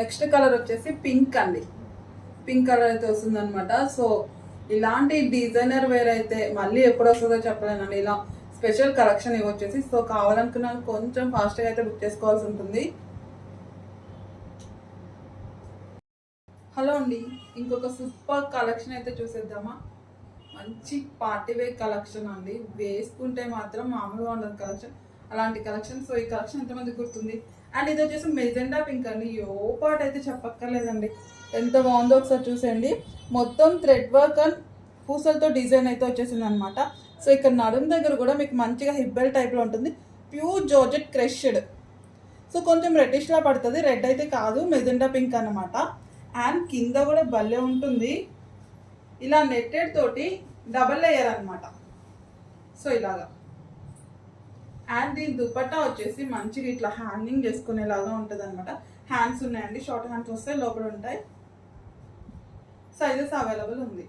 Next colour వచ్చేసి pink అండి. Pink colour అయితే వస్తుంది అనమాట. సో ఇలాంటి డిజైనర్ వేర్ అయితే మళ్ళీ ఎప్పుడు వస్తుందో చెప్పలేనండి. ఇలా స్పెషల్ కలెక్షన్ ఇవి వచ్చేసి. సో కావాలనుకున్నాను కొంచెం ఫాస్ట్గా అయితే బుక్ చేసుకోవాల్సి ఉంటుంది. హలో అండి, ఇంకొక సూపర్ కలెక్షన్ అయితే చూసేద్దామా. మంచి పార్టీ వేర్ కలెక్షన్ అండి. వేసుకుంటే మాత్రం మామూలుగా ఉండదు కలెక్షన్, అలాంటి కలెక్షన్. సో ఈ కలెక్షన్ ఎంతమంది గుర్తుంది. అండ్ ఇది వచ్చేసి మెజెండా పింక్ అండి. యో పార్ట్ అయితే చెప్పక్కర్లేదండి, ఎంత బాగుందో ఒకసారి చూసేయండి. మొత్తం థ్రెడ్ వర్క్ అండ్ పూసలతో డిజైన్ అయితే వచ్చేసింది అనమాట. సో ఇక్కడ నడుము దగ్గర కూడా మీకు మంచిగా హిబ్బెల్ టైప్లో ఉంటుంది. Pure georgette crushed. సో కొంచెం రెడ్డిష్లా పడుతుంది, రెడ్ అయితే కాదు, మెజెండా పింక్ అనమాట. అండ్ కింద కూడా భలే ఉంటుంది, ఇలా నెట్టెడ్ తోటి డబల్ లేయర్ అనమాట. సో ఇలాగా. అండ్ దీని దుపట్టా వచ్చేసి మంచిగా ఇట్లా హ్యాంగింగ్ చేసుకునేలాగా ఉంటుంది అనమాట. హ్యాండ్స్ ఉన్నాయండి, షార్ట్ హ్యాండ్స్ వస్తాయి, లోపల ఉంటాయి. సైజెస్ అవైలబుల్ ఉంది.